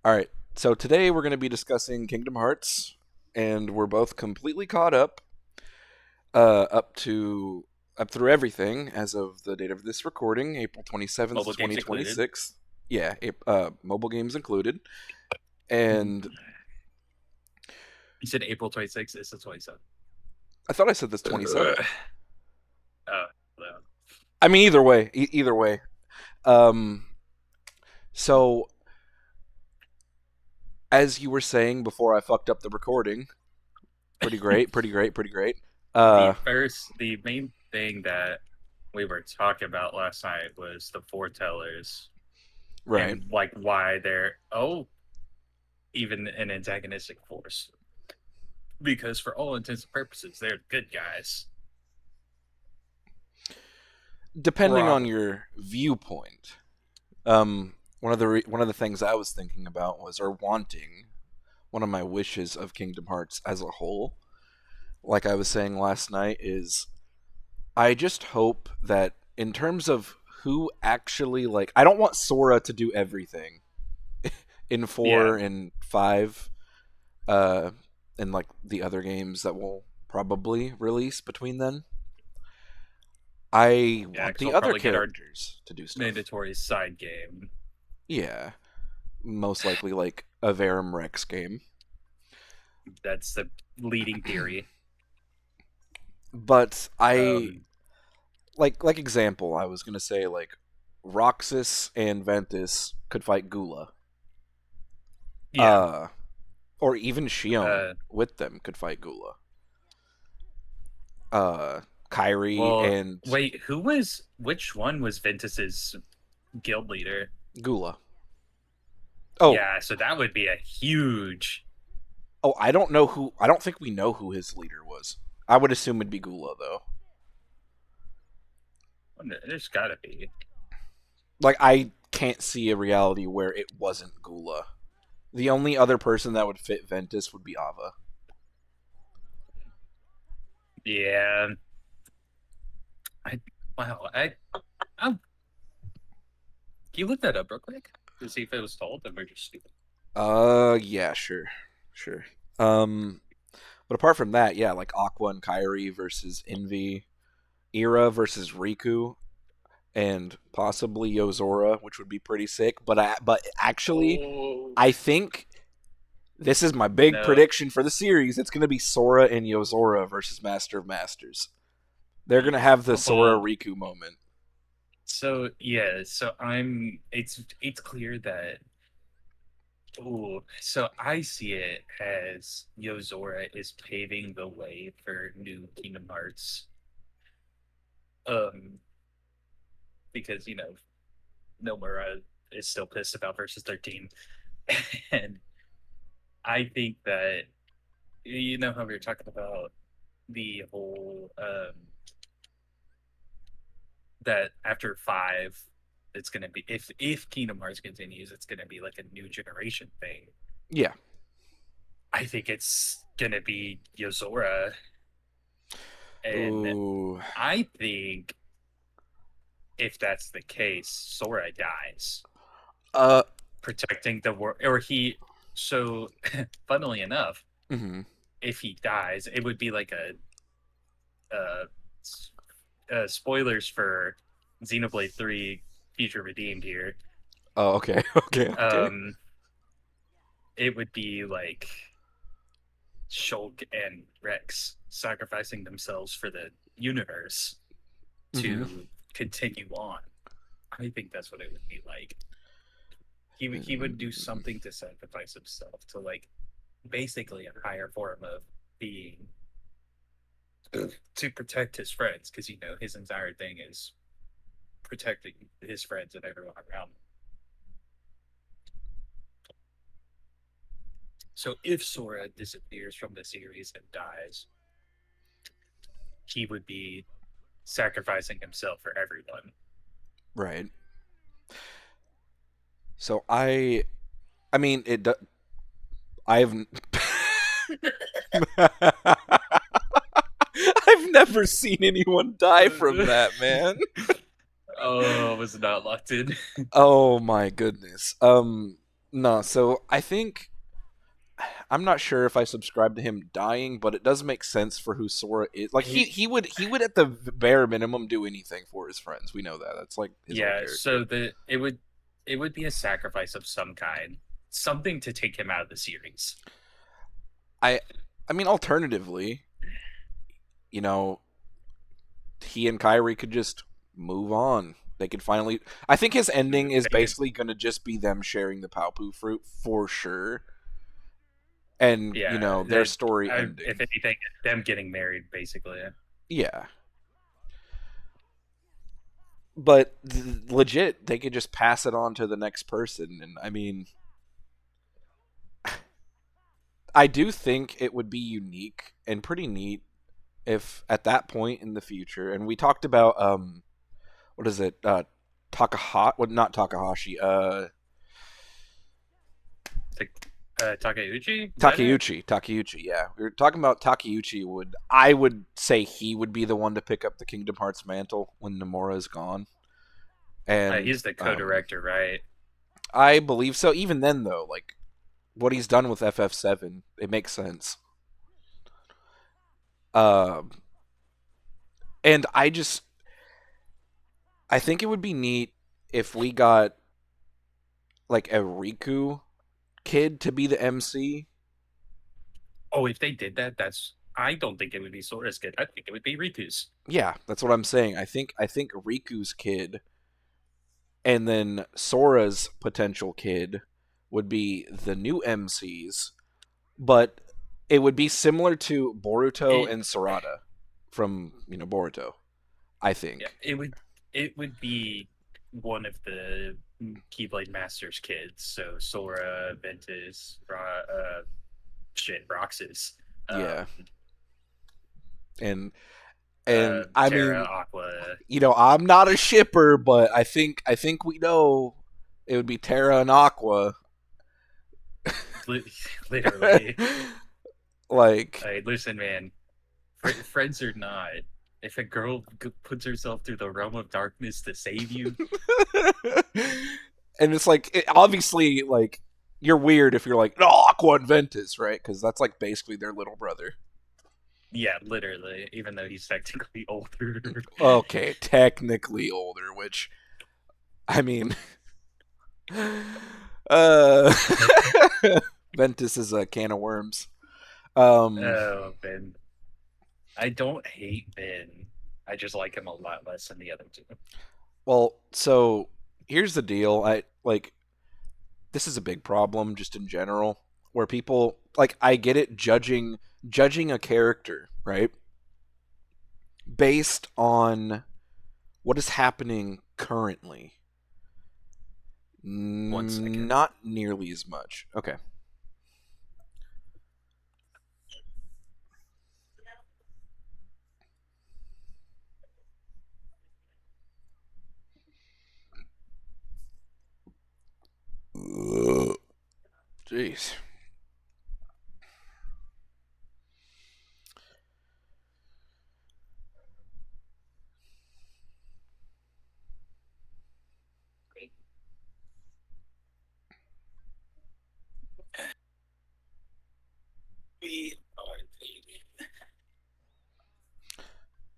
All right. So today we're going to be discussing Kingdom Hearts, and we're both completely caught up, up to up through everything as of the date of this recording, April 27th, Mobile games included. 2026. Yeah, mobile games included. And You said April 26th. It's the 27th. I thought I said this 27th. Uh, well, I mean, either way, either way. Um, so as you were saying before I fucked up the recording, pretty great, pretty great, pretty great. Uh, the main thing that we were talking about last night was the foretellers right. and like why they're even an antagonistic force. Because for all intents and purposes, they're good guys. Depending on Probably. your viewpoint. One of the things I was thinking about was or wanting one of my wishes of Kingdom Hearts as a whole. Like I was saying last night, is I just hope that in terms of who actually I don't want Sora to do everything in Yeah. 4 and 5, uh, and like the other games that will probably release between then. I Yeah, want because the we'll other probably get our characters to do stuff. mandatory side game. Yeah, most likely like a Verum Rex game. That's the leading theory. But I Um, like example, I was gonna say like Roxas and Ventus could fight Gula. yeah. Uh or even Shion Uh, with them could fight Gula. Kyrie well, and wait, which one was Ventus's guild leader? Gula. Oh, Yeah, so that would be a huge. I don't know who. I don't think we know who his leader was. I would assume it'd be Gula though. There's gotta be. Like I can't see a reality where it wasn't Gula. The only other person that would fit Ventus would be Ava. Yeah. I wow. Can you look that up real quick to see if it was told? And we're just stupid. Yeah, sure, sure. Um, but apart from that, yeah, like Aqua and Kyrie versus Envy, Ira versus Riku, and possibly Yozora, which would be pretty sick. But actually, Oh I think this is my big no. prediction for the series. It's gonna be Sora and Yozora versus Master of Masters. They're gonna have the Sora Well, Riku moment. so yeah, so it's clear that. Oh, so I see it as Yozora is paving the way for new Kingdom Hearts. Um, because Nomura is still pissed about versus 13. And I think that how we were talking about the whole that after 5 it's gonna be, if Kingdom Hearts continues, it's gonna be like a new generation thing. Yeah. I think it's gonna be Yozora, and Ooh. I think if that's the case, Sora dies Uh. protecting the world, or he. So, funnily enough, Mhm. if he dies, it would be like spoilers for Xenoblade 3 Future Redeemed here. Oh, okay. Okay. Okay. Um, it would be like Shulk and Rex sacrificing themselves for the universe Mhm. to continue on. I think that's what it would be like. He would do something to sacrifice himself to, like, basically a higher form of being to protect his friends, because his entire thing is protecting his friends and everyone around him. So if Sora disappears from the series and dies, he would be sacrificing himself for everyone. Right. So I mean it. I've I've never seen anyone die from that, man. Oh, was not locked in. Oh my goodness. No, so I think I'm not sure if I subscribe to him dying, but it does make sense for who Sora is. Like It, he would at the bare minimum do anything for his friends. We know that. That's like his whole yeah, so character. it would be a sacrifice of some kind, something to take him out of the series. I I mean alternatively, you know, he and Kyrie could just move on. They could finally I think his ending is They could, basically going to just be them sharing the Palpu fruit for sure. And, yeah, their story if ending. anything, them getting married, basically. Yeah. But legit, they could just pass it on to the next person. And I mean, I do think it would be unique and pretty neat if at that point in the future, and we talked about what is it, Takahashi, well, not Takahashi, Takeuchi, is that it? Takeuchi, yeah, we were talking about Takeuchi. I would say he would be the one to pick up the Kingdom Hearts mantle when Nomura is gone, and He's the co-director, right? I believe so. Even then, though, like what he's done with FF7, it makes sense. Um, and I think it would be neat if we got like a Riku kid to be the MC. Oh, if they did that, I don't think it would be Sora's kid. I think it would be Riku's. Yeah, that's what I'm saying. I think Riku's kid and then Sora's potential kid would be the new MCs, but it would be similar to Boruto It and Sarada from, Boruto, I Yeah, think. it would be one of the Keyblade Masters kids. So Sora, Ventus, Roxas, Yeah. um, And I Terra, mean, Aqua, I'm not a shipper, but I think we know it would be Terra and Aqua. li- literally. Like Hey, listen, man, friends or not, if a girl puts herself through the realm of darkness to save you, and it's like obviously like you're weird if you're like no Aqua and Ventus, right? Because that's like basically their little brother. yeah, literally, even though he's technically older. Okay, technically older, which I mean, uh, Ventus is a can of worms. Um, Oh, man. I don't hate Ben. I just like him a lot less than the other two. well, so here's the deal. I like this is a big problem just in general where people like I get it judging a character, right? Based on what is happening currently. One second. Not nearly as much. Okay. Jeez.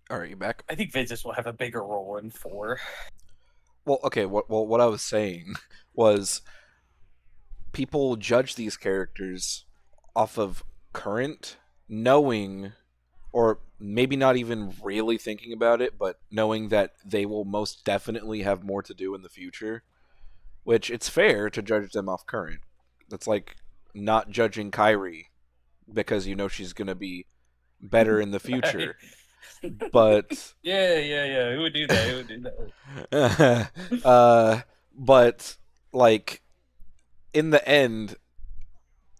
All right, you back? I think Ventus will have a bigger role in four. Well, okay. What I was saying was people judge these characters off of current, knowing, or maybe not even really thinking about it, but knowing that they will most definitely have more to do in the future. Which it's fair to judge them off current. That's like not judging Kyrie because you know she's gonna be better in the Right. future. But Yeah, yeah, yeah. Who would do that? Who would do that? uh, but like in the end,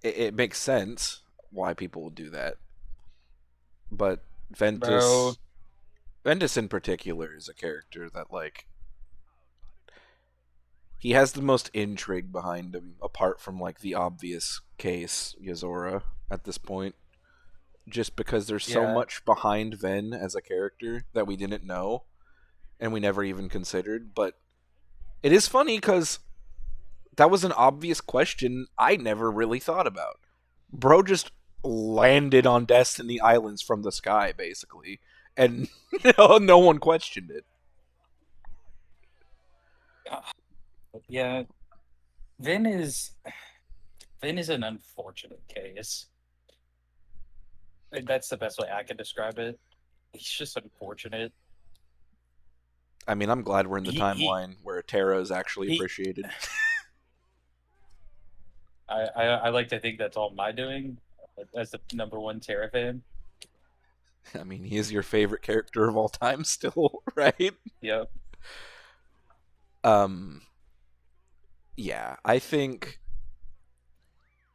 it makes sense why people would do that. But Bro. Ventus in particular is a character that like he has the most intrigue behind him, apart from like the obvious case Yazora at this point. Just because there's so Yeah. much behind Ven as a character that we didn't know and we never even considered. But it is funny because that was an obvious question I never really thought about. Bro just landed on Destiny Islands from the sky, basically, and no one questioned it. Yeah, Vin is Vin is an unfortunate case. And that's the best way I can describe it. He's just unfortunate. I mean, I'm glad we're in the He he timeline where Terra is actually he. appreciated. I like to think that's all my doing as the number one Terra fan. I mean, he is your favorite character of all time still, right? Yep. Um, yeah, I think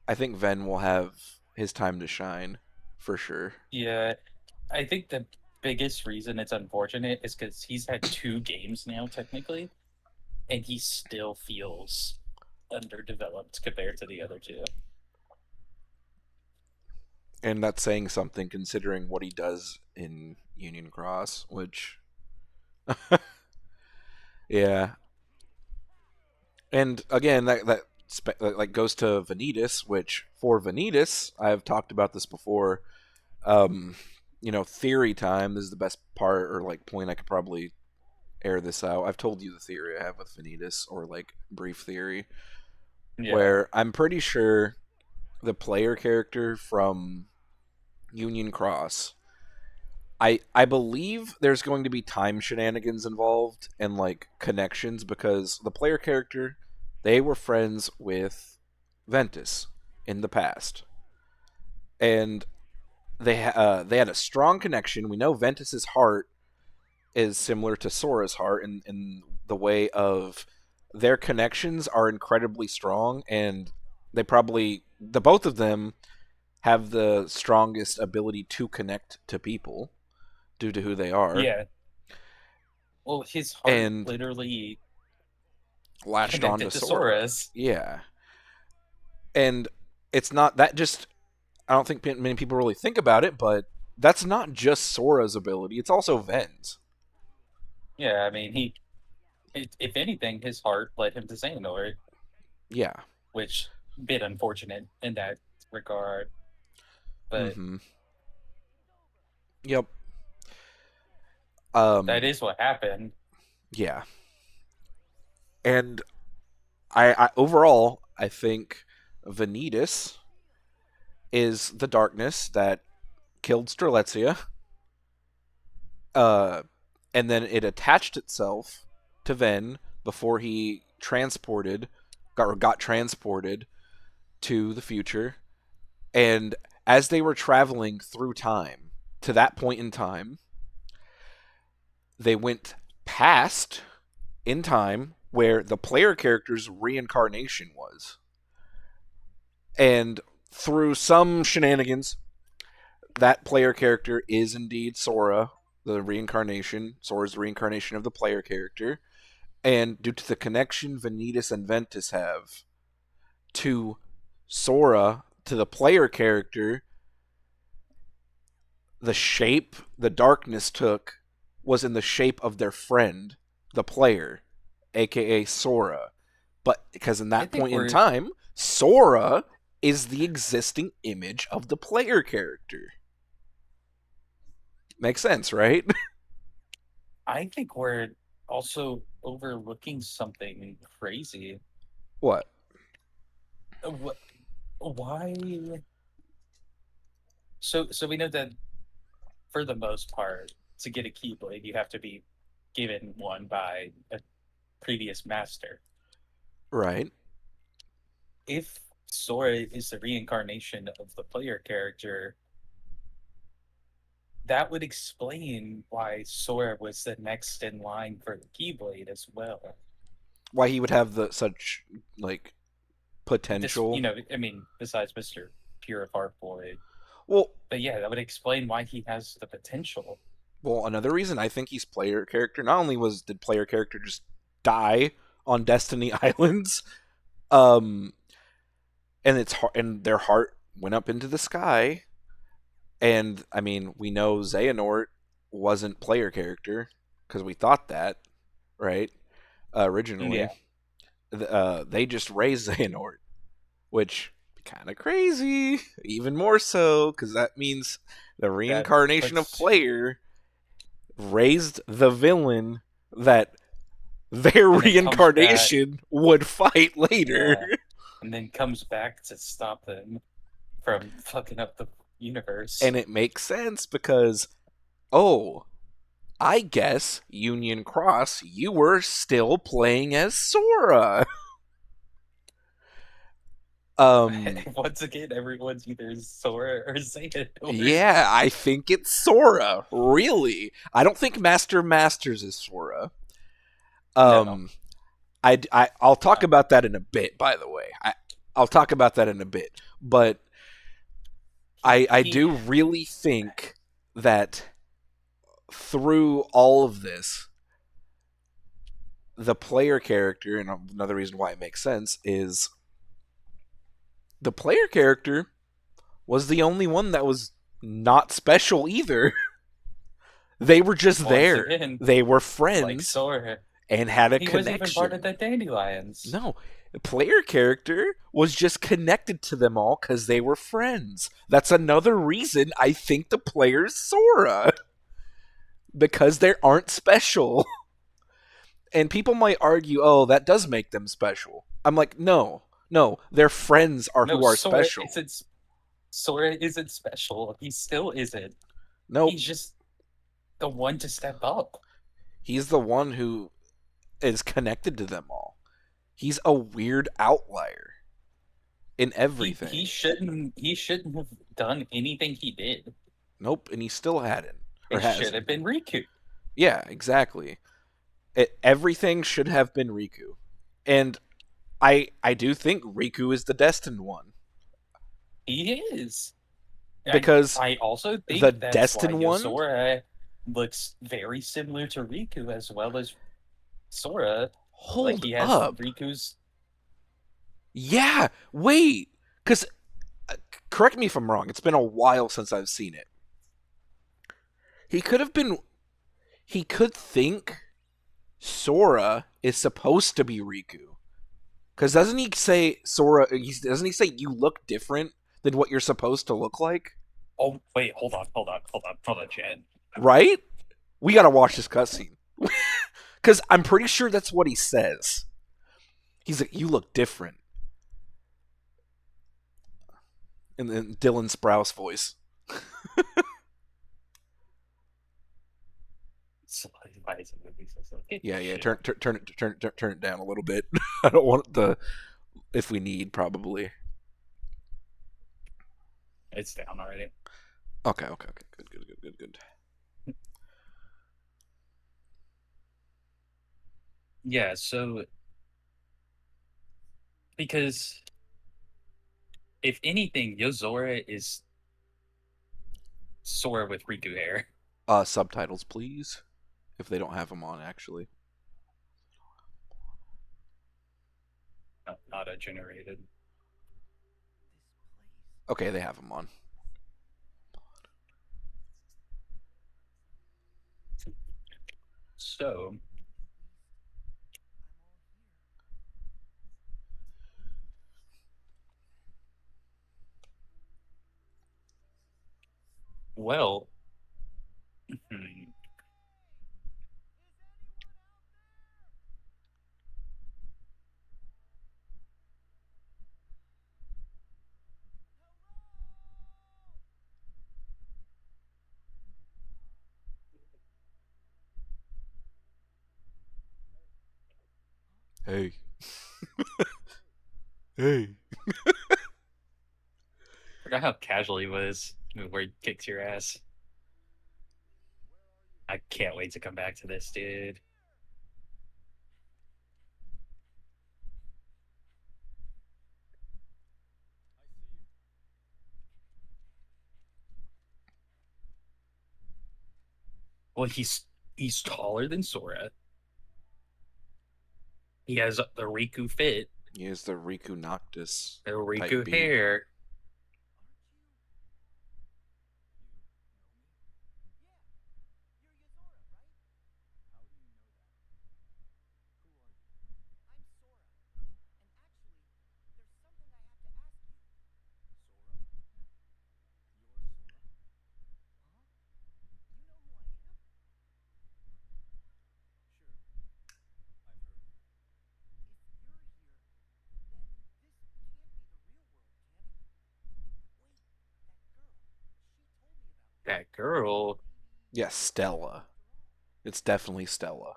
Ven will have his time to shine for sure. Yeah, I think the biggest reason it's unfortunate is because he's had two games now, technically, and he still feels underdeveloped compared to the other two. And that's saying something considering what he does in Union Cross, which yeah. And again, that like goes to Vanitas, which for Vanitas, I've talked about this before. Um, theory time is the best part or like point I could probably air this out. I've told you the theory I have with Vanitas, or like brief theory, Yeah, where I'm pretty sure the player character from Union Cross, I believe there's going to be time shenanigans involved and like connections because the player character, they were friends with Ventus in the past, and they had a strong connection. We know Ventus's heart is similar to Sora's heart in the way of their connections are incredibly strong, and they probably the both of them have the strongest ability to connect to people due to who they are, yeah. Well, his heart and literally latched onto connected to Sora. Sora's. Yeah, and it's not that just. I don't think many people really think about it, but that's not just Sora's ability; it's also Ven's. Yeah, I mean, if anything, his heart led him to Xehanort, Yeah. which bit unfortunate in that regard. But Mm-hmm. Yep. that Um. is what happened. Yeah. And I overall, I think Vanitas is the darkness that killed Strelitzia, uh, and then it attached itself to Ven before he got transported to the future. And as they were traveling through time to that point in time, they went past in time where the player character's reincarnation was. And through some shenanigans, that player character is indeed Sora, the reincarnation. Sora's the reincarnation of the player character. And due to the connection Vanitas and Ventus have to Sora, to the player character, the shape the darkness took was in the shape of their friend, the player, aka Sora. But because in I that think point in we're time, Sora is the existing image of the player character. Makes sense, right? I think we're also overlooking something crazy. What? What? Why? So we know that for the most part, to get a Keyblade, you have to be given one by a previous master. Right. If Sora is the reincarnation of the player character, that would explain why Sora was the next in line for the Keyblade as well. Why he would have the such like This, potential. I mean, besides Mr. Pure of Heart Boy. Well, But yeah, that would explain why he has the potential. another reason I think he's player character. Not only did player character just die on Destiny Islands, um, and their heart went up into the sky. And I mean, we know Xehanort wasn't player character because we thought that, right? Originally, Yeah. they just raised Xehanort, which kind of crazy. Even more so because that means the That reincarnation of puts player raised the villain that their and then comes back, reincarnation would fight later. yeah, and then comes back to stop them from fucking up the universe. And it makes sense because, oh, I guess Union Cross, you were still playing as Sora. Once again, everyone's either Sora or Xehanort. Yeah, I think it's Sora. Really, I don't think Master Masters is Sora. No, Um, I'll talk about that in a bit. By the way, I'll talk about that in a bit. But I he do really think that through all of this, the player character, and another reason why it makes sense is the player character was the only one that was not special either. They were just once there. again, They were like friends Sora, and had a he wasn't even part of connection. the Dandelions. No, the player character was just connected to them all because they were friends. That's another reason I think the player's Sora. Because they aren't special. And people might argue, oh, that does make them special. I'm like, no, no, their friends are No, who are special. Sora isn't special. He still isn't. Nope. He's just the one to step up. He's the one who is connected to them all. He's a weird outlier in He everything. shouldn't have done anything he did. Nope, and he still hadn't or It should hasn't. have been Riku. Yeah, exactly. Everything should have been Riku, and I do think Riku is the destined one He is. because I also the think that's why destined one. Yozora looks very similar to Riku as well as Sora. Like Hold he has up, Riku's. yeah, wait, because correct me if I'm wrong. It's been a while since I've seen it. He could have been. He could think Sora is supposed to be Riku. Because doesn't he say Sora? Doesn't he say you look different than what you're supposed to look like? Oh wait, hold on, Chad. Right? We gotta watch this cutscene. Because I'm pretty sure that's what he says. He's like, you look different. In Dylan Sprouse voice. Why is it so get Yeah, this yeah. shit up. Turn it down a little bit. I don't want the if we need probably. It's down already. Okay. Good. Yeah, so because if anything, Yozora is Sora with Riku hair. Subtitles, please. If they don't have them on, actually. Auto generated. Okay, they have them on. So well, hmm, Hey. Hey. forgot how casual he was where he kicks your ass. I can't wait to come back to this, dude. Well, he's taller than Sora. He has the Riku fit, He has the Riku Noctis the type Riku beat. hair. that girl. Yeah, Stella. It's definitely Stella.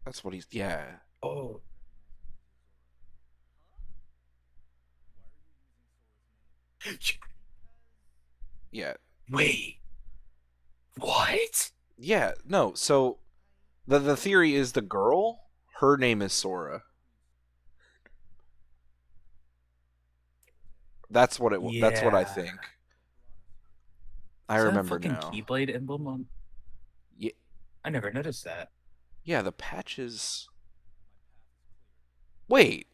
That's what he's. Yeah. Oh, Yeah. wait, what? Yeah. No. So the theory is the girl. Her name is Sora. That's what I Yeah. think. I Is that a remember fucking now. Keyblade emblem on? Yeah. I never noticed that. Yeah. The patches. Wait.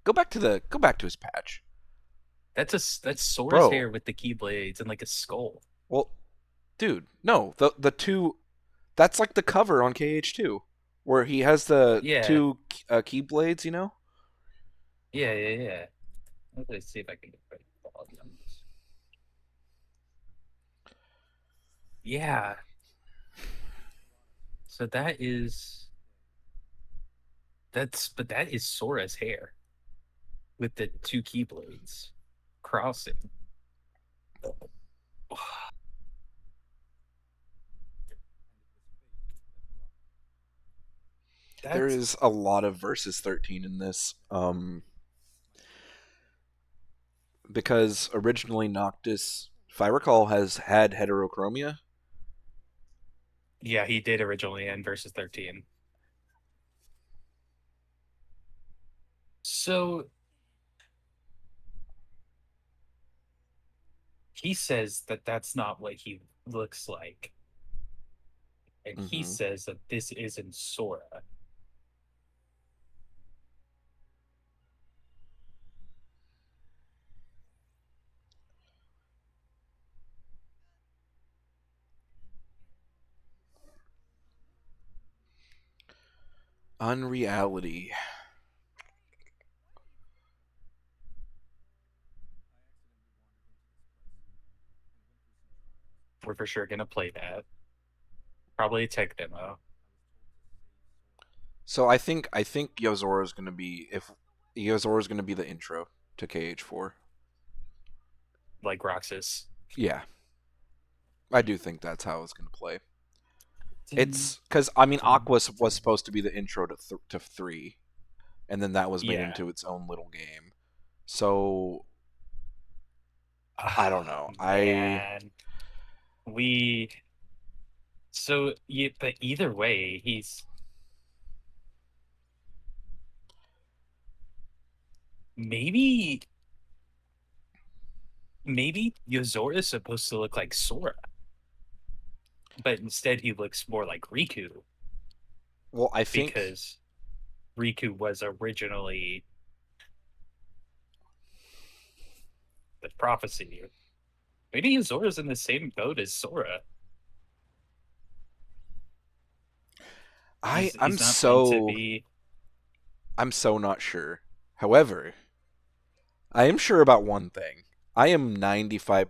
Go back to his patch, That's Sora's bro. hair with the Keyblades and like a skull. Well, dude, no. The two. That's like the cover on KH2, where he has the Yeah, two keyblades. You know. yeah. Let's see if I can get right quality on this. Yeah. So that is Sora's hair with the two Keyblades crossing. There That's is a lot of versus 13 in this. Because originally Noctis, if I recall, has had heterochromia. yeah, he did originally in versus 13. So he says that that's not what he looks like. And he Hmm. says that this isn't Sora. Unreality. We're for sure gonna play that. Probably a tech demo, So I think Yozora is going to be if Yozora is going to be the intro to KH4. like Roxas. Yeah, I do think that's how it's going to play. Dun, It's because I mean dun, Aqua was dun. supposed to be the intro to 3, and then that was made Yeah. into its own little game. So I don't Ah, know. I man. We so yeah, but either way, he's maybe maybe Yozora is supposed to look like Sora, but instead he looks more like Riku well I think because Riku was originally the prophecy. Maybe Yozora's in the same boat as Sora. I He's not meant to be. I'm so not sure. However, I am sure about one thing. I am 95,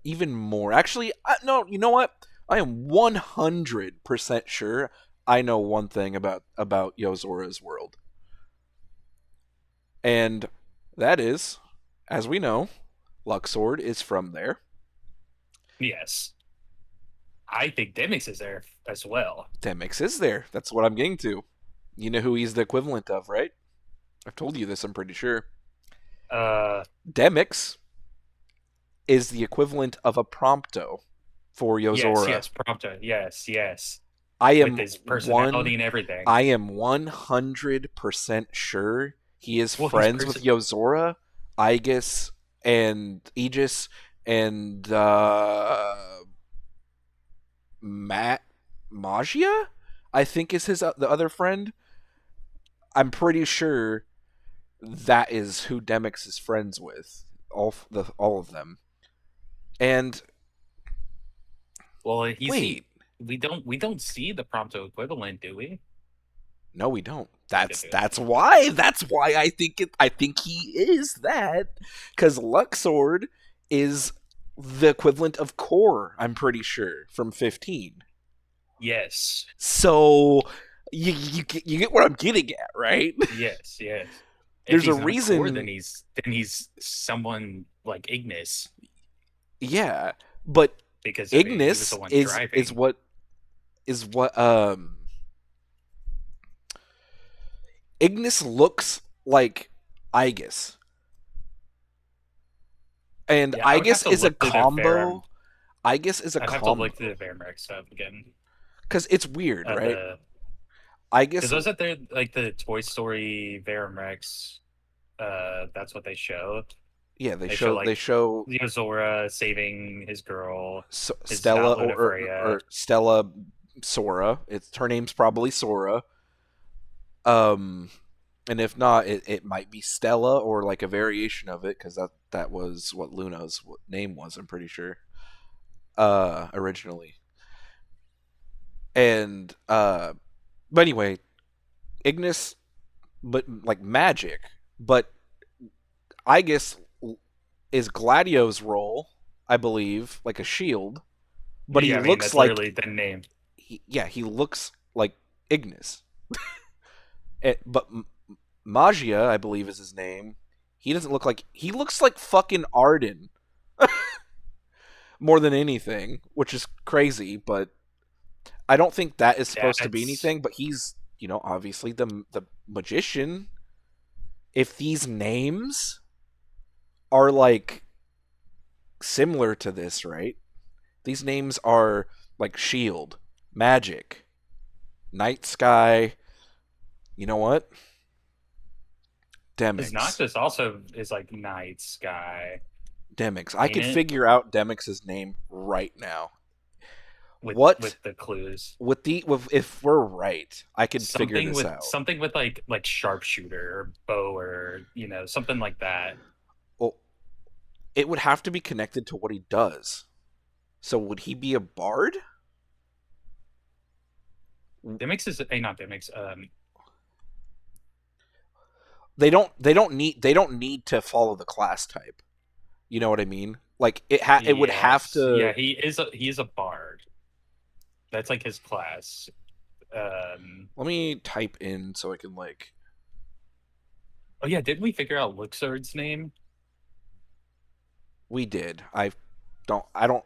even more. Actually, no, you know what? I am 100% sure I know one thing about Yozora's world. And that is, as we know, Luxord is from there. Yes, I think Demix is there as well. Demix is there. That's what I'm getting to. You know who he's the equivalent of, right? I've told you this, I'm pretty sure. Uh, Demix is the equivalent of a Prompto for Yozora. yes, Prompto. Yes, I with am his one personality and everything. I am 100% sure he is Well, his friends with person. Yozora, Aegis, and Aegis, and Matt Magia. I think is his the other friend. I'm pretty sure that is who Demix is friends with. All of them. And Well, wait, we don't see the Prompto equivalent, do we? no, we don't. Da- da- That's da- why. That's why I think it. I think he is that because Luxord is the equivalent of Core. I'm pretty sure from 15. Yes. So you get what I'm getting at, right? Yes, yes. If There's a he's not core, reason. then he's someone like Ignis, Yeah, but because I mean he was the Ignis one is driving. what Ignis looks like Aegis, and Yeah, I would have Aegis to is a look through the combo. Aegis is a I'd have to look through combo the Veramrex stuff again. because it's weird, right? The Aegis, because was that there like the Toy Story Veramrex? That's what they show. yeah, they They show show like they show Zora saving his girl, his Stella not or Lunafreya. Stella Sora. It's her name's probably Sora. Um, and if not, it might be Stella or like a variation of it because that was what Luna's name was. I'm pretty sure. Originally, and but anyway, Ignis, but like magic, but I guess is Gladio's role, I believe, like a shield, but he Yeah, I mean looks that's like literally the name. yeah, he looks like Ignis. But Magia, I believe, is his name. He doesn't look like he looks like fucking Arden more than anything, which is crazy. But I don't think that is Yeah, supposed to be it's anything. But he's obviously the magician. If these names are like similar to this, right? These names are like Shield, Magic, Night Sky. You know what? his Demix. Noctis also is like Night Sky, Demix. I ain't could it? figure out Demix's name right now. With What the clues. if we're right, I could figure this out. Something with like sharpshooter or bow or something like that. Well, it would have to be connected to what he does. So would he be a bard? Demix is not Demix. They don't need to follow the class type. You know what I mean? Like it would have Yes, yeah, to. he is a bard. That's like his class. Um, Let me type in so I can like. oh yeah, didn't we figure out Luxord's name? We did. I don't.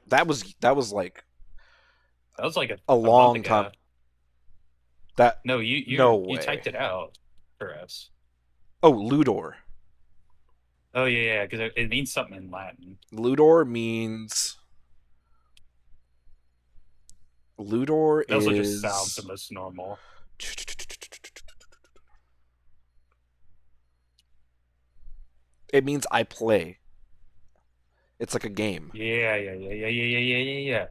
That was like That was like a a month long time. ago. That No, no you way. typed it out for us. Oh, Ludor. Oh yeah, yeah, because it means something in Latin. Ludor means Ludor It also just sounds the is most normal. it means I play. It's like a game. Yeah, yeah, yeah, yeah, yeah, yeah, yeah, yeah,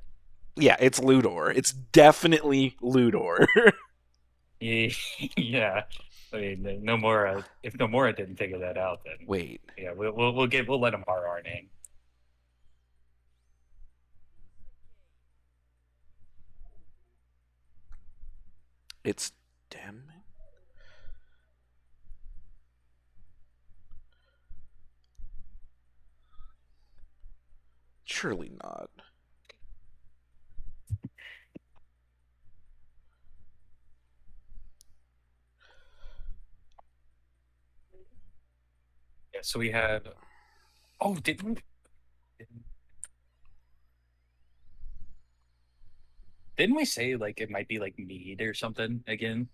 Yeah, it's Ludor. It's definitely Ludor. yeah. Yeah. I mean, no more. If Nomura didn't figure that out, then Wait, yeah, we'll let him borrow our name. it's damn. Surely not. Yeah. So we had. Oh, didn't we say like it might be like mead or something again?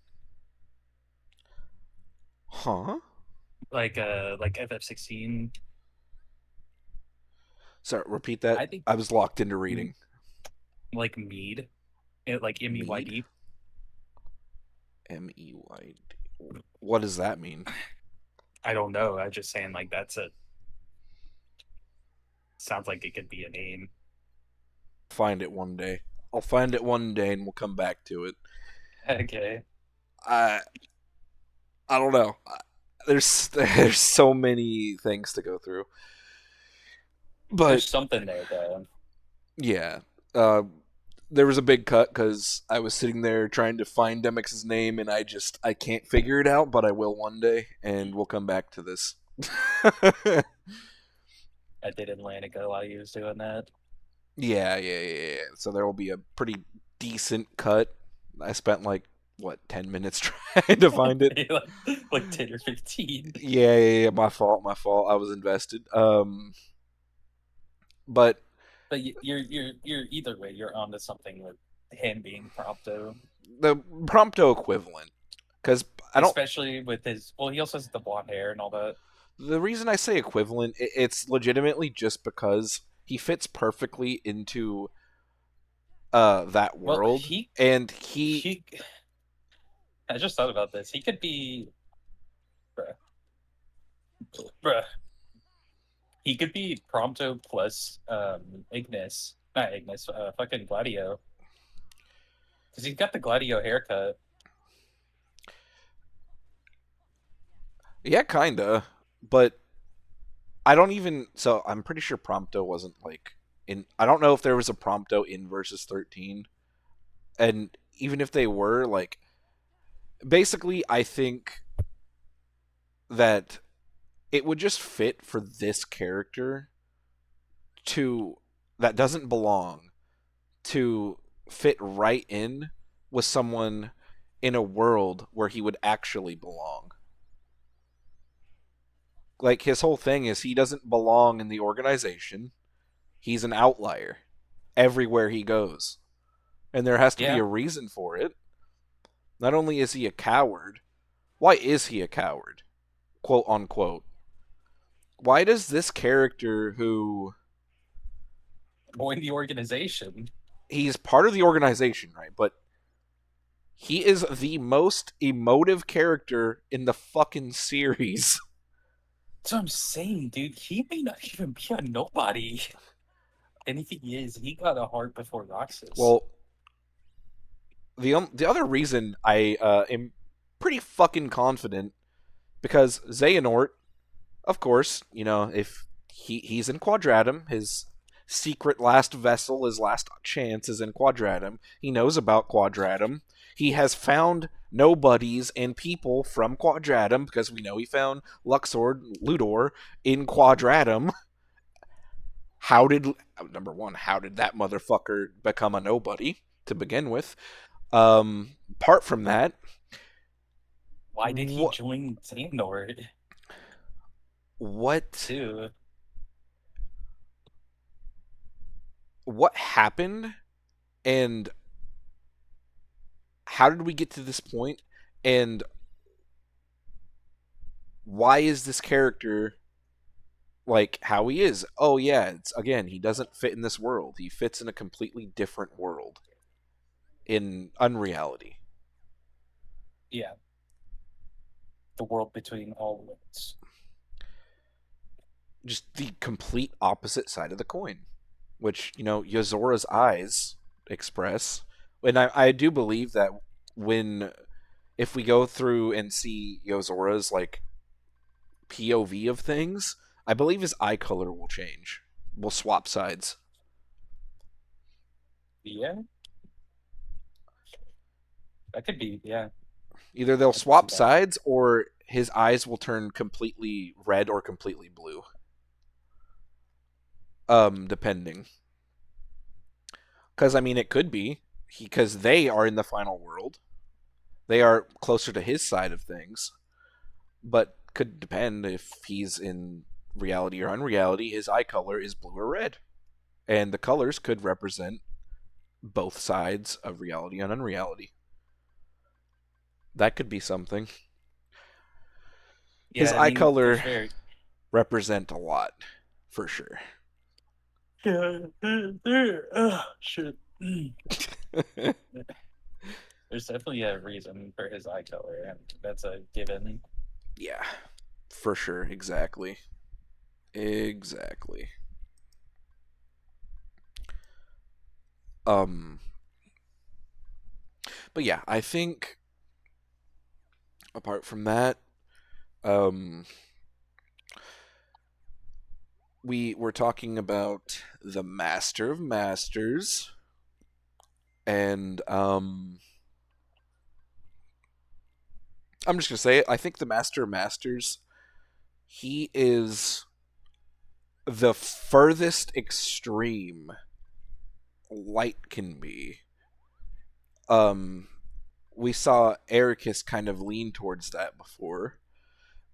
Huh? Like FF16. Sorry, repeat that. I think I was locked into mm, reading. like mead, like Mead? MEYD. MEYD. What does that mean? I don't know. I'm just saying like that's a sounds like it could be a name. Find it one day. I'll find it one day and we'll come back to it. Okay. I I don't know. There's so many things to go through. But There's something there though. yeah, uh, there was a big cut because I was sitting there trying to find Demix's name, and I can't figure it out, but I will one day, and we'll come back to this. I did Atlantica while he was doing that. Yeah. So there will be a pretty decent cut. I spent like what 10 minutes trying to find it. like 10 or 15. Yeah, my fault, my fault. I was invested. But But you're either way, you're onto something with him being Prompto, the Prompto equivalent, because I don't. especially with his. Well, he also has the blonde hair and all that. The reason I say equivalent, it's legitimately just because he fits perfectly into that Well, world, and he he. I just thought about this. He could be, bruh, bruh. He could be Prompto plus Ignis, not Ignis, fucking Gladio, because he's got the Gladio haircut. yeah, kinda, but I don't even. So I'm pretty sure Prompto wasn't like in. I don't know if there was a Prompto in versus 13, and even if they were, like, basically, I think that it would just fit for this character to that doesn't belong to fit right in with someone in a world where he would actually belong. Like, his whole thing is he doesn't belong in the organization. He's an outlier everywhere he goes. And there has to be Yeah, a reason for it. Not only is he a coward, why is he a coward? Quote unquote. Why does this character who join the organization. he's part of the organization, right? But he is the most emotive character in the fucking series. That's what I'm saying, dude. He may not even be a nobody. And if he is, he got a heart before Roxas. Well, the other reason I am pretty fucking confident because Xehanort, of course, if he's in Quadratum, his secret last vessel, his last chance is in Quadratum. He knows about Quadratum. He has found nobodies and people from Quadratum because we know he found Luxord, Ludor in Quadratum. How did number one? How did that motherfucker become a nobody to begin with? Apart from that, Why did he what join Xandor what too? what happened, and how did we get to this point, and why is this character like how he is? Oh yeah, it's again, he doesn't fit in this world. He fits in a completely different world in unreality. Yeah, the world between all worlds. Just the complete opposite side of the coin, which Yozora's eyes express. And I do believe that when if we go through and see Yozora's like POV of things, I believe his eye color will change. We'll swap sides. Yeah, that could be. Yeah, Either they'll I can see swap that. sides or his eyes will turn completely red or completely blue. Depending. Cuz I mean it could be because they are in the final world. They are closer to his side of things, but could depend if he's in reality or unreality. His eye color is blue or red, and the colors could represent both sides of reality and unreality. That could be something. His Yeah, I eye mean, there's color very. represent a lot, for sure. Yeah, shit. There's definitely a reason for his eye color, and that's a given. Yeah, for sure. Exactly. Exactly. Um, but yeah, I think apart from that, um, we were talking about the Master of Masters, and I'm just gonna say it. I think the Master of Masters, he is the furthest extreme light can be. Um, we saw Ericus kind of lean towards that before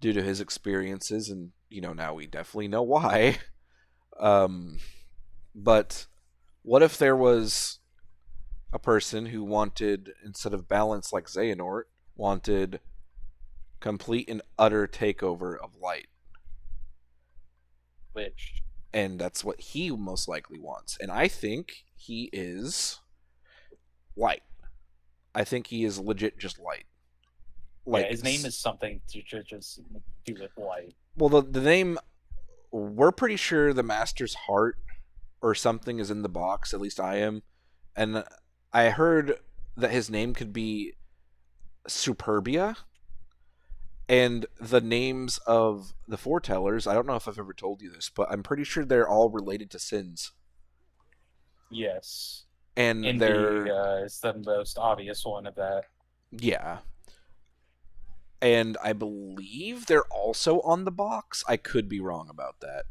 due to his experiences, and now we definitely know why. Um, but what if there was a person who wanted, instead of balance like Xehanort, wanted complete and utter takeover of light? Which, And that's what he most likely wants. And I think he is light. I think he is legit just light. yeah, Like, his name is something to just do with light. well, the name, we're pretty sure the Master's heart or something is in the box. At least I am. And I heard that his name could be Superbia. And the names of the foretellers, I don't know if I've ever told you this, but I'm pretty sure they're all related to sins. Yes. And Envy they're, is the most obvious one of that. yeah. And I believe they're also on the box. I could be wrong about that.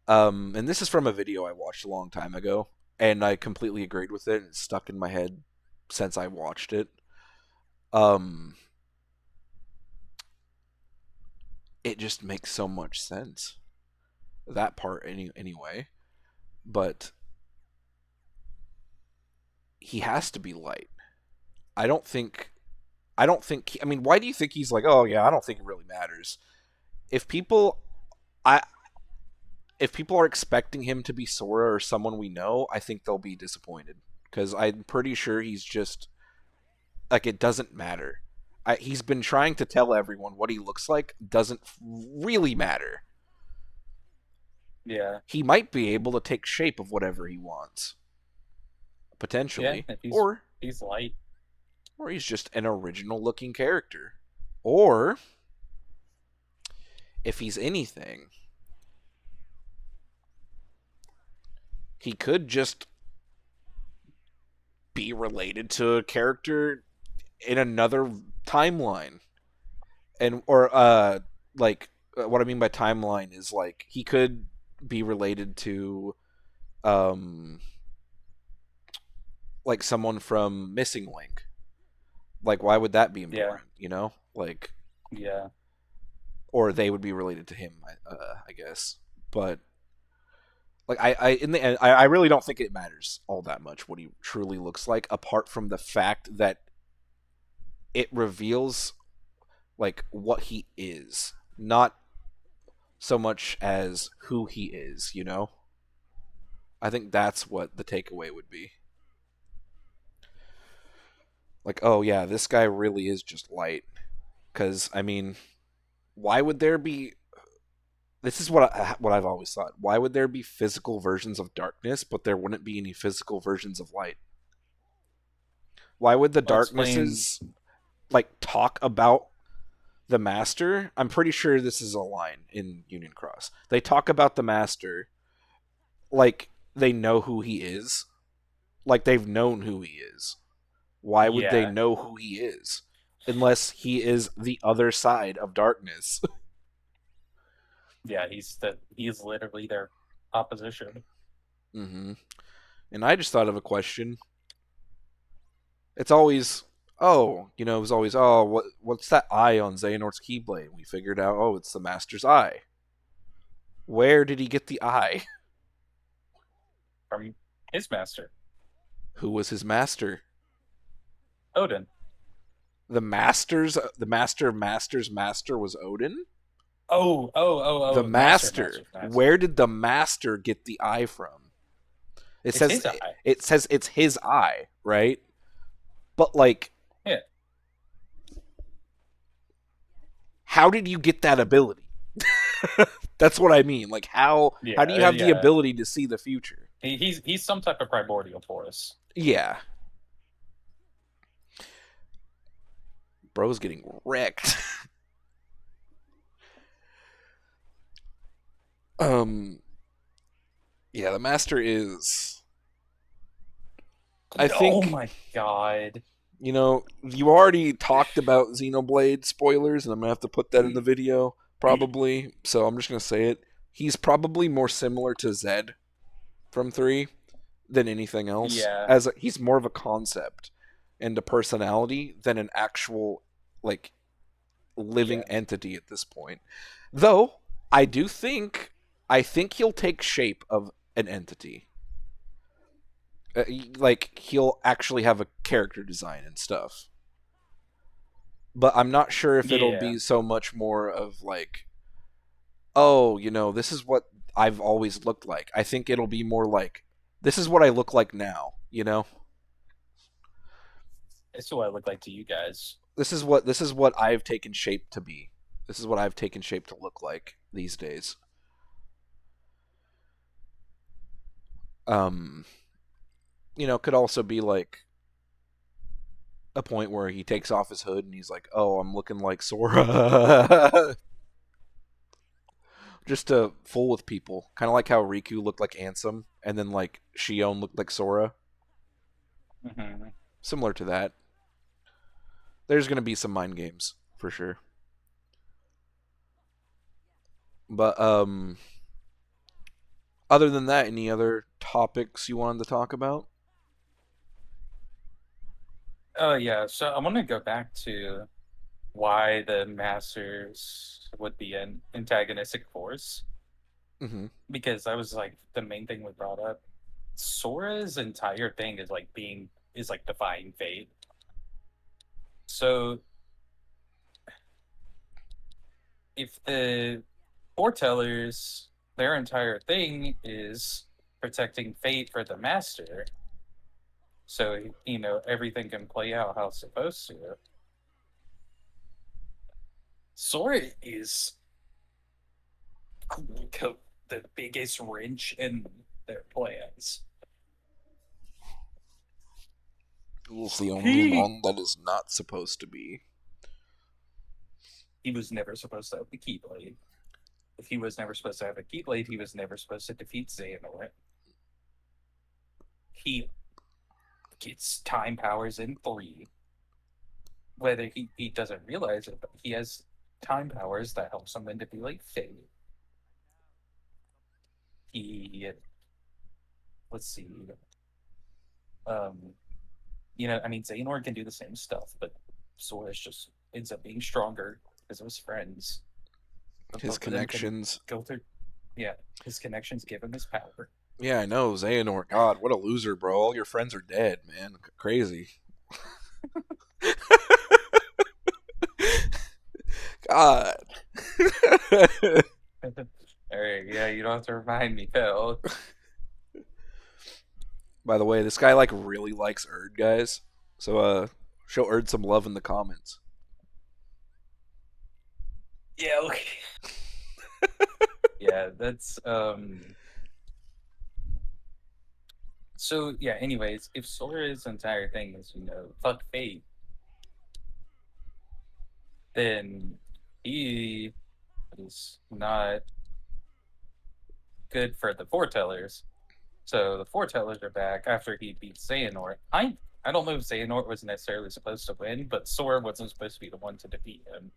And this is from a video I watched a long time ago, and I completely agreed with it. It's stuck in my head since I watched it. Um, it just makes so much sense. That part, anyway. But he has to be light. I don't think. I don't think. I mean, why do you think he's like? Oh yeah, I don't think it really matters. If people, I if people are expecting him to be Sora or someone we know, I think they'll be disappointed because I'm pretty sure he's just like it doesn't matter. He's been trying to tell everyone what he looks like doesn't really matter. Yeah. He might be able to take shape of whatever he wants, Yeah, potentially, if he's light. or he's just an original looking character, or if he's anything, he could just be related to a character in another timeline, and or like what I mean by timeline is like he could be related to um like someone from Missing Link. Like why would that be Yeah. important? Like Yeah. or they would be related to him. I guess, but like I in the end, I really don't think it matters all that much what he truly looks like, apart from the fact that it reveals like what he is, not so much as who he is. I think that's what the takeaway would be. Like, oh yeah, this guy really is just light. Because I mean, why would there be? This is what I've always thought. Why would there be physical versions of darkness, but there wouldn't be any physical versions of light? Why would the I'll explain. darknesses like talk about the master? I'm pretty sure this is a line in Union Cross. They talk about the master like they know who he is, like they've known who he is. Why would they Yeah. know who he is unless he is the other side of darkness? Yeah, he's literally their opposition. hmm And I just thought of a question. It's always, oh, it was always, oh, what's that eye on Xehanort's Keyblade? We figured out, oh, it's the Master's eye. Where did he get the eye? From his master, Who was his master? Odin. The Master of Masters master was Odin? The Master, Master. master. Where did the Master get the eye from? It It's says his eye. it says it's his eye, right? But like, Yeah. how did you get that ability? That's what I mean. Like how do you have the Yeah. ability to see the future? He's some type of primordial force. Yeah. Bro's getting wrecked. um yeah, the master is I Oh think my god. you already talked about Xenoblade spoilers, and I'm gonna have to put that in the video probably. So I'm just gonna say it. He's probably more similar to Zed from 3 than anything else. Yeah. He's more of a concept. and a personality than an actual like living Yeah. entity at this point. Though I do think I think he'll take shape of an entity. Like he'll actually have a character design and stuff. But I'm not sure if it'll Yeah. be so much more of like, oh, this is what I've always looked like. I think it'll be more like, this is what I look like now. It's what I look like to you guys. This is what I've taken shape to be. This is what I've taken shape to look like these days. Um, could also be like a point where he takes off his hood and he's like, "Oh, I'm looking like Sora," just to fool with people. Kind of like how Riku looked like Ansem, and then like Shion looked like Sora. Hmm. Similar to that. There's gonna be some mind games for sure. But other than that, any other topics you wanted to talk about? Oh yeah. So I want to go back to why the Masters would be an antagonistic force Mm-hmm. because that was like the main thing we brought up. Sora's entire thing is like defying fate. So if the foretellers, their entire thing is protecting fate for the master, so everything can play out how it's supposed to. Sora is the biggest wrench in their plans. It's the only He one that is not supposed to be. he was never supposed to have the Keyblade. If he was never supposed to have a Keyblade, he was never supposed to defeat Xehanort. He gets time powers in 3. Whether he doesn't realize it, but he has time powers that helps him manipulate fate. He let's see. Um, I mean Xehanort can do the same stuff, but Sora just ends up being stronger because of his friends. But His both of them can connections. go through. Yeah, his connections give him his power. Yeah, I know. Xehanort. God, what a loser, bro. All your friends are dead, man. Crazy. God. All right, yeah, you don't have to remind me, Phil. By the way, this guy like really likes Erd, guys. So show Erd some love in the comments. Yeah, okay. Yeah, that's so yeah, anyways, if Sora's entire thing is, fuck fate, then he is not good for the foretellers. So the foretellers are back after he beats Xehanort. I don't know if Xehanort was necessarily supposed to win, but Sora wasn't supposed to be the one to defeat him.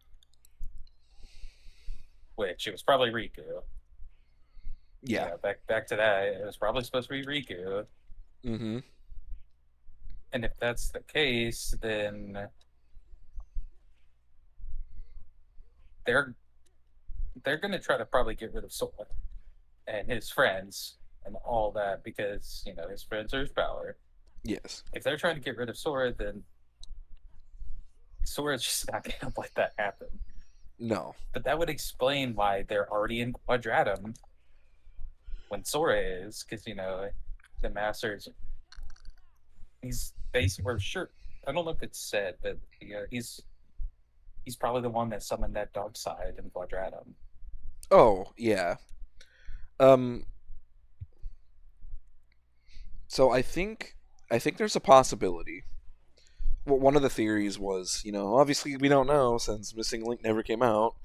Which it was probably Riku. Yeah. Yeah, back to that. It was probably supposed to be Riku. Mm-hmm. And if that's the case, then they're they're gonna try to probably get rid of Sora and his friends and all that because his friends are his power. Yes. If they're trying to get rid of Sora, then Sora's just not gonna let that happen. No. But that would explain why they're already in Quadratum when Sora is, because the Masters. He's basically, or sure, I don't know if it's said, but he's probably the one that summoned that dark side in Quadratum. Oh, yeah. Um so I think there's a possibility. Well, one of the theories was, obviously we don't know since Missing Link never came out,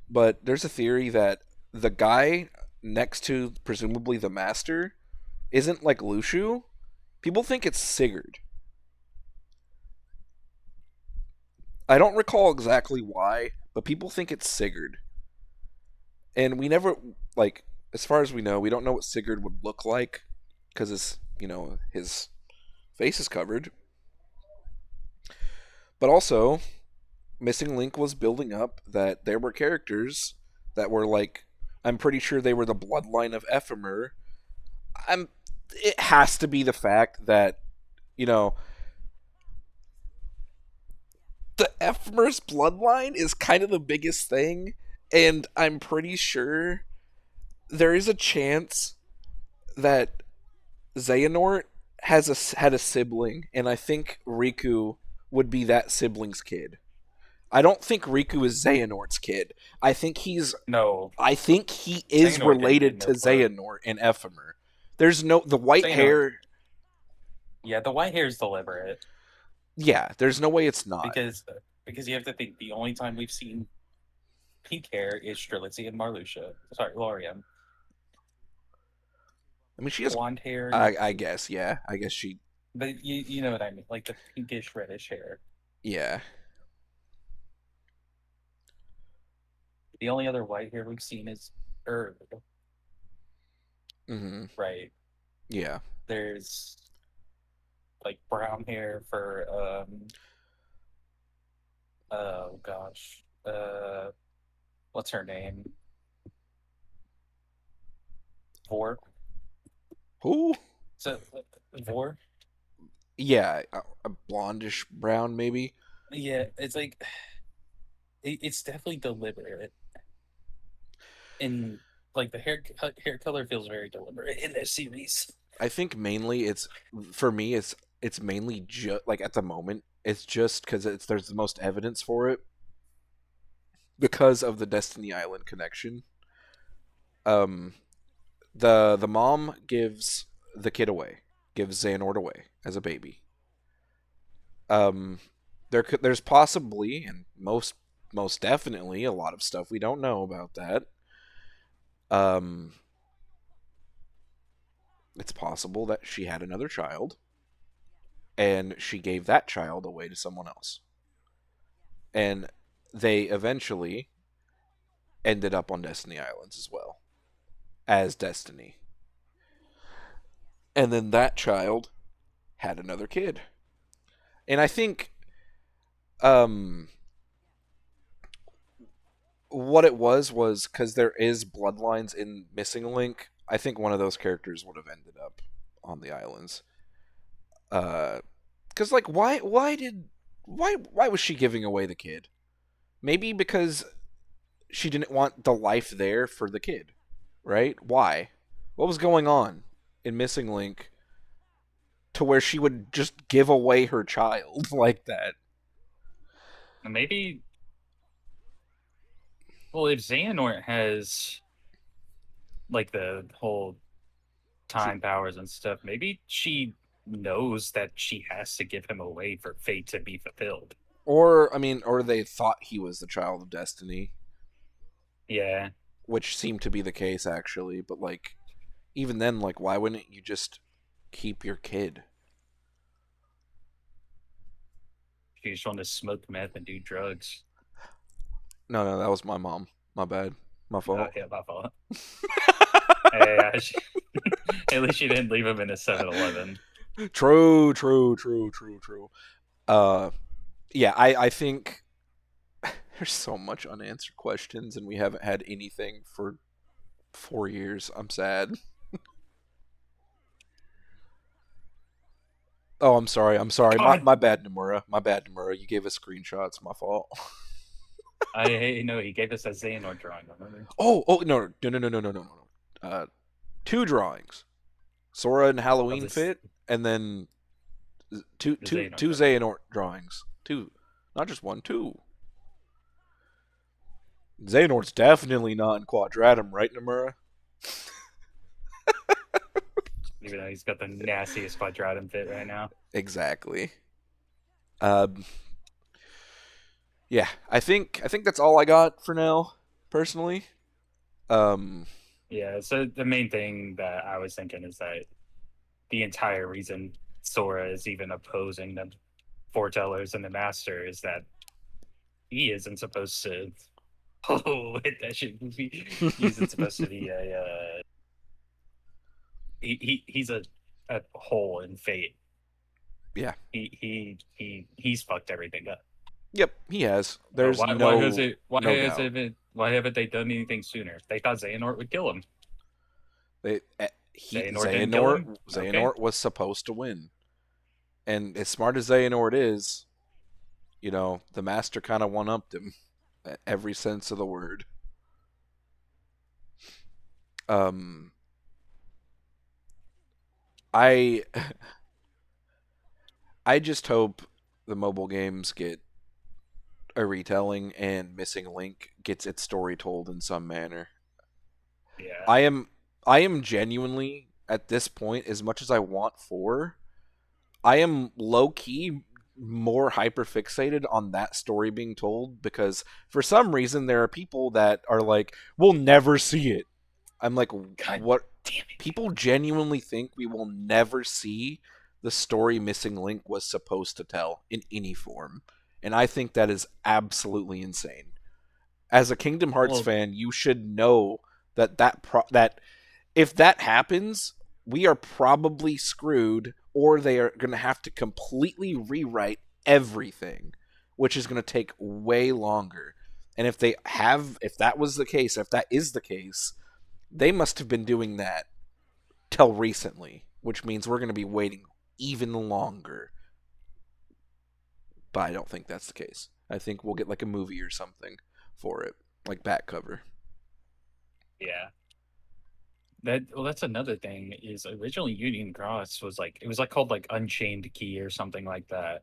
but there's a theory that the guy next to presumably the master isn't like Lushu. People think it's Sigurd. I don't recall exactly why, but people think it's Sigurd. And we never, like, as far as we know, we don't know what Sigurd would look like because his face is covered. But also, Missing Link was building up that there were characters that were like, I'm pretty sure they were the bloodline of Ephemer. I'm. It has to be the fact that you know the Ephemer's bloodline is kind of the biggest thing, and I'm pretty sure there is a chance that Xehanort had a sibling, and I think Riku would be that sibling's kid. I don't think Riku is Xehanort's kid. I think he's No, I think he is Xehanort didn't get related no to blood. Xehanort and Ephemer. There's no the white Xehanort, hair. yeah, the white hair is deliberate Yeah, there's no way it's not. because you have to think the only time we've seen pink hair is Strelitzia and Marluxia. Sorry, Lorian. I mean, she has. Blonde hair, I guess. Yeah, I guess she. but you know what I mean, like the pinkish reddish hair. Yeah. The only other white hair we've seen is Herb, Hmm. right? Yeah. There's like brown hair for oh gosh, what's her name? Vor. Who? So Vor. Yeah, a blondish brown maybe. Yeah, it's like it's definitely deliberate, and like the hair color feels very deliberate in this series. I think mainly it's for me. It's mainly just like at the moment. It's just because it's there's the most evidence for it because of the Destiny Island connection. Um, the mom gives the kid away, gives Xehanort away as a baby. Um, there's possibly and most definitely a lot of stuff we don't know about that. Um, it's possible that she had another child and she gave that child away to someone else, and they eventually ended up on Destiny Islands as well as Destiny, and then that child had another kid, and I think um what it was because there is bloodlines in Missing Link. I think one of those characters would have ended up on the islands. Because like why was she giving away the kid? Maybe because she didn't want the life there for the kid, right? Why? What was going on in Missing Link to where she would just give away her child like that? And maybe, well, if Xehanort has like the whole time powers and stuff, maybe she knows that she has to give him away for fate to be fulfilled. Or I mean, or they thought he was the child of destiny, Yeah, which seemed to be the case actually. But like, even then, like, why wouldn't you just keep your kid? she just wanted to smoke meth and do drugs. No, no, that was my mom. My bad. My fault. Yeah, my fault. Yeah, at least she didn't leave him in a 7-Eleven. True, true, true, true, true. Uh, yeah, I think there's so much unanswered questions, and we haven't had anything for 4 years. I'm sad. Oh, I'm sorry. I'm sorry. My God, my bad, Nomura. My bad, Nomura. You gave us screenshots. My fault. I know he gave us a Xehanort drawing. Remember? Oh, no, no, no, no, no, no, no, no. Two drawings. Sora and Of Halloween this fit, and then two the two Xehanort two drawing. Xehanort drawings. Two, not just one. Two. Xehanort's definitely not in Quadratum, right, Nomura? Even though he's got the nastiest quadratum fit right now. Exactly. Um, yeah, I think that's all I got for now, personally. Um, Yeah, so the main thing that I was thinking is that the entire reason Sora is even opposing the foretellers and the master is that he isn't supposed to. Oh, that should be. He isn't supposed to be a. He's a hole in fate. Yeah. He's fucked everything up. Yep, he has. But There's no no doubt. why haven't they done anything sooner? They thought Xehanort would kill him. Xehanort didn't kill him. Okay, Xehanort was supposed to win. And as smart as Xehanort is, the master kind of one upped him, every sense of the word. Um, I I just hope the mobile games get a retelling and Missing Link gets its story told in some manner. yeah. I am I am genuinely at this point, as much as I want four, I am low key more hyper fixated on that story being told because for some reason there are people that are like, we'll never see it. I'm like, God what? damn it. People genuinely think we will never see the story Missing Link was supposed to tell in any form. And I think that is absolutely insane. As a Kingdom Hearts Well, fan, you should know that if that happens, we are probably screwed, or they are going to have to completely rewrite everything, which is going to take way longer. And if that was the case, if that is the case, they must have been doing that till recently, which means we're going to be waiting even longer. But I don't think that's the case. I think we'll get like a movie or something for it, like back cover. yeah. That's another thing is originally Union Cross was like it was like called like Unchained Key or something like that,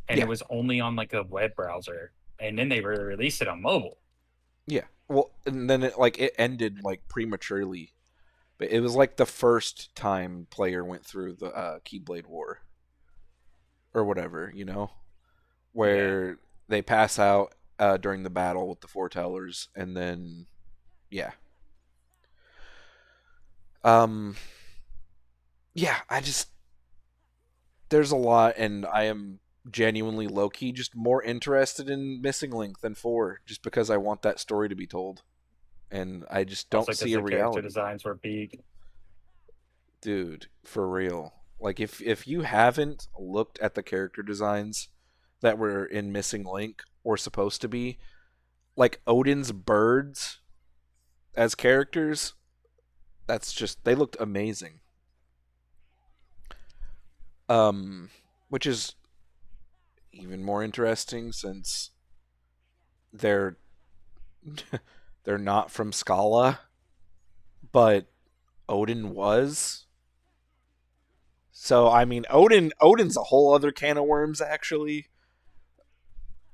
and it Yeah, was only on like a web browser, and then they released it on mobile. yeah. Well, and then it ended like prematurely, but it was like the first time player went through the Keyblade War or whatever, Yeah, where they pass out during the battle with the foretellers, and then yeah, um, yeah. There's a lot, and I am genuinely low key just more interested in Missing Link than four, just because I want that story to be told, and I just don't also see because a the character reality, designs were big. dude. For real, like if you haven't looked at the character designs that were in Missing Link or supposed to be, like Odin's birds as characters, that's just they looked amazing. Um, which is even more interesting since they're they're not from Scala, but Odin was. So I mean, Odin's a whole other can of worms. Actually,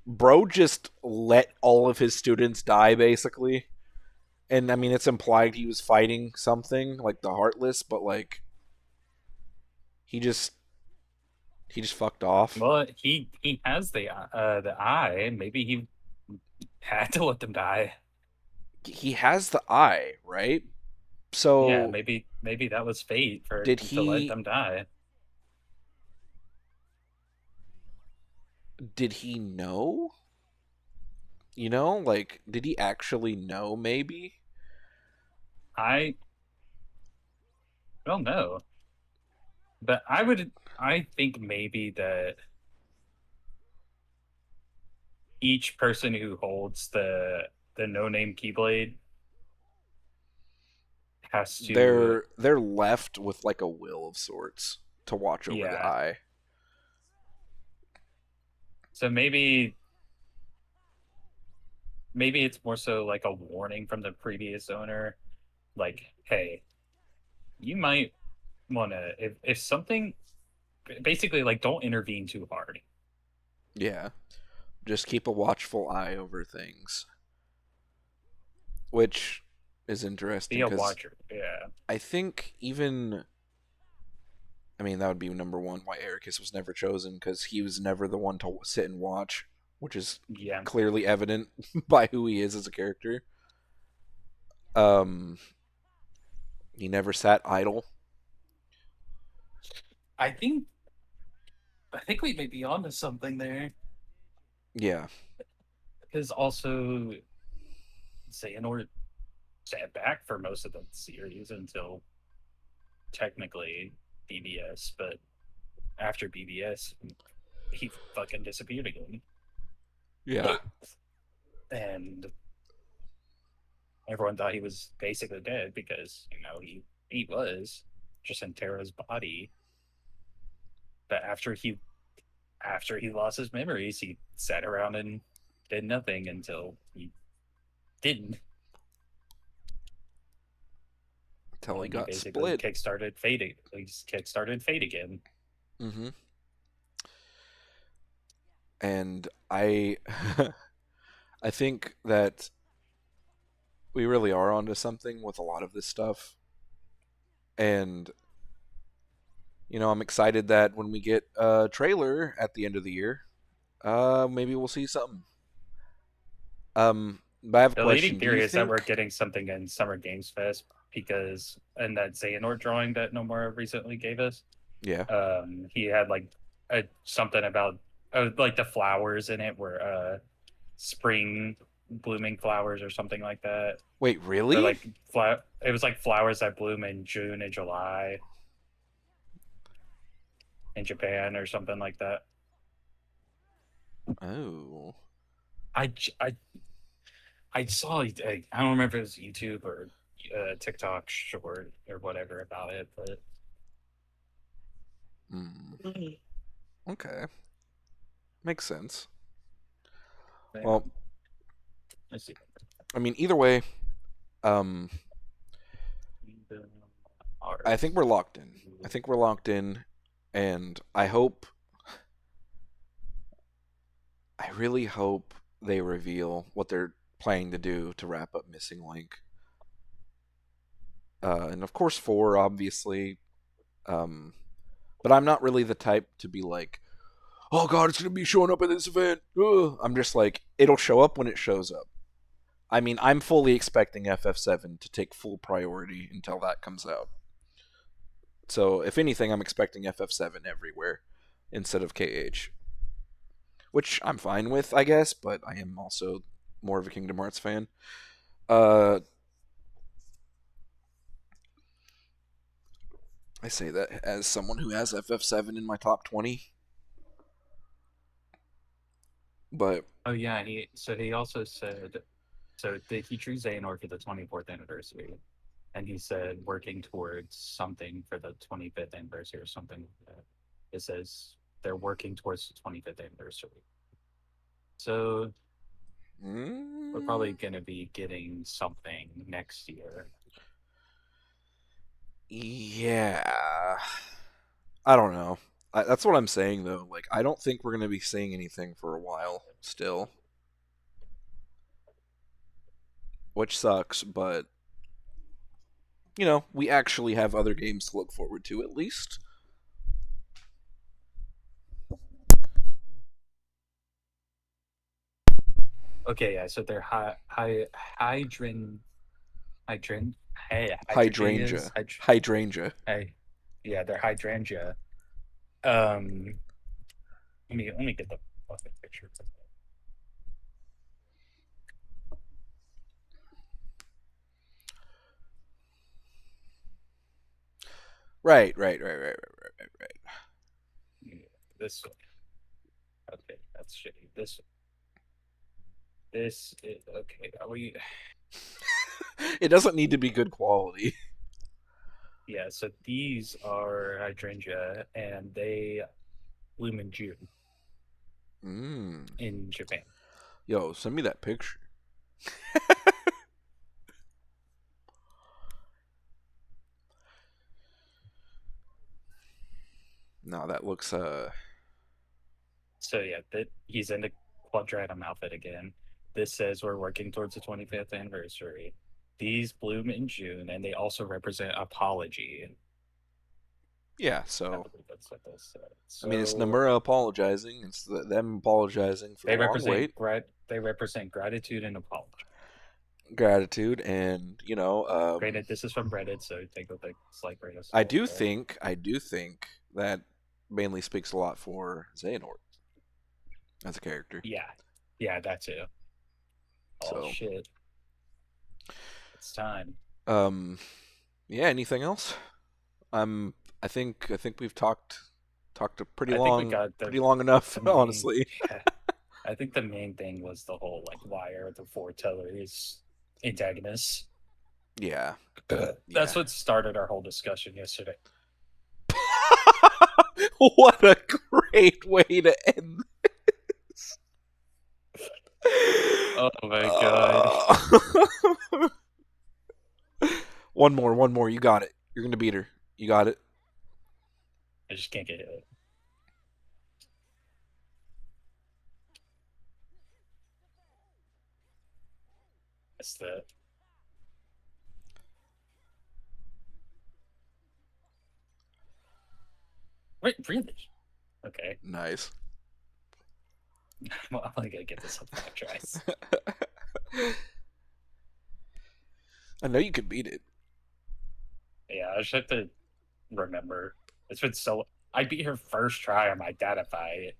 bro just let all of his students die basically, and I mean it's implied he was fighting something like the Heartless, but like he just he just fucked off. Well, he has the eye. Maybe he had to let them die. He has the eye, right? Yeah, So maybe that was fate for did to let he them die. did he know? Like did he actually know maybe? I don't know, but I think maybe that each person who holds the no name Keyblade has to They're left with like a will of sorts to watch over the yeah. eye. So maybe it's more so like a warning from the previous owner, like, hey, you might want to if something basically like don't intervene too hard. Yeah. Just keep a watchful eye over things, which is Be interesting a cuz watcher. Yeah. I think even I mean that would be number 1 why Ericus was never chosen cuz he was never the one to sit and watch, which is Yeah. clearly evident by who he is as a character. Um he never sat idle. I think I think we may be onto something there. Yeah. Because also Xehanort sat back for most of the series until technically BBS, but after BBS, he fucking disappeared again, Yeah. and everyone thought he was basically dead because he was just in Tara's body. But after he lost his memories, he sat around and did nothing until he didn't, Till he and he got basically split. kickstarted Fate. He kickstarted Fate again. Mm-hmm. And I, I think that we really are onto something with a lot of this stuff. And I'm excited that when we get a trailer at the end of the year, maybe we'll see something. But I have a The leading question. Do you theory is that we're think? getting something in Summer Games Fest because in that Xehanort drawing that Nomura recently gave us, Yeah. he had like something about like the flowers in it were spring blooming flowers or something like that, Wait, or really? like it was like flowers that bloom in June and July in Japan or something like that. Oh. I I I saw I don't remember if it was YouTube or TikTok short or whatever about it, but Hmm. Okay. Makes sense. yeah, Well, let's see. I mean, either way, um, I think Arts. we're locked in. I think we're locked in, and I really hope they reveal what they're planning to do to wrap up Missing Link. And of course, four, obviously. Um, but I'm not really the type to be like, oh god, it's gonna be showing up at this event. Ugh. I'm just like, it'll show up when it shows up. I mean, I'm fully expecting FF7 to take full priority until that comes out. So, if anything, I'm expecting FF7 everywhere instead of KH, which I'm fine with, I guess, but I am also more of a Kingdom Hearts fan. Uh, I say that as someone who has FF7 in my top 20, but Oh yeah, he also said he drew Xehanort for the 24th anniversary, and he said working towards something for the 25th anniversary or something like that. It says they're working towards the 25th anniversary, so we're probably mm, going to be getting something next year. yeah, I don't know. That's what I'm saying though. Like, I don't think we're gonna be seeing anything for a while still, which sucks. But we actually have other games to look forward to at least. Okay, yeah, so they're hydrin hey hydrangeas Hydrangea, hydrangea. hey, yeah, they're hydrangea. Um, let me get the fucking picture. Right, right, right, right, right, right, right. Yeah, this one. Okay, that's shitty. This is okay. Are we? It doesn't need to be good quality. Yeah. So these are hydrangea, and they bloom in June Mm. in Japan. Yo, send me that picture. No, that looks So yeah, that he's in the quadratum outfit again. This says we're working towards the 25th anniversary. These bloom in June, and they also represent apology. yeah. I So believe that's what this said. I mean, it's So Nomura apologizing. It's them apologizing for the long wait, they represent gratitude and apology. gratitude, and Granted, this is from Reddit, so take with a slight grain of I salt. do But think, I do think that mainly speaks a lot for Xehanort as a character. yeah, yeah, that too. Oh So, shit, it's time. um, yeah. Anything else? I think we've talked Talked a I think we got pretty long enough, the main. honestly. Yeah, I think the main thing was the whole like why are the foretellers antagonists? Yeah, That's yeah. what started our whole discussion yesterday. What a great way to end this. Oh my god. Uh, one more. You got it. You're gonna beat her. You got it. I just can't get it. That's the wait, really? Okay. Nice. Well, I'm only gonna get this on 5 tries. I know you could beat it. Yeah, I just have to remember. It's been so I beat her first try on my data fight.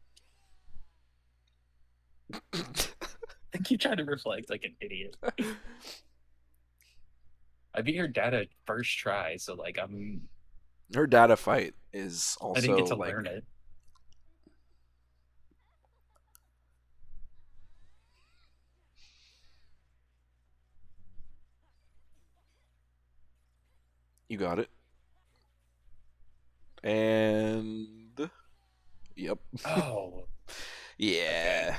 I keep trying to reflect like an idiot. I beat her data first try, so like Her data fight is I didn't also get to like learn it. you got it. And yep. Oh, okay. Yeah.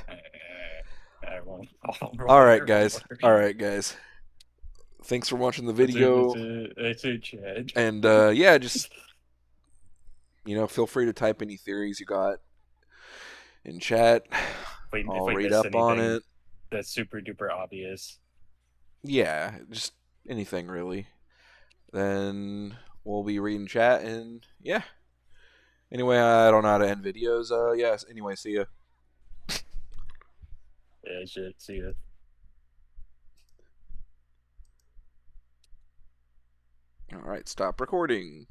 I won't. I'll roll All right, better guys. for All you. right, guys. Thanks for watching the That's it. That's video. it. That's it, Chad. And yeah, just feel free to type any theories you got in chat. If I'll we read missed up on anything it. that's super duper obvious, Yeah, just anything really. Then we'll be reading chat and yeah. Anyway, I don't know how to end videos. Yes. Anyway, see ya. yeah, shit. See ya. All right, stop recording.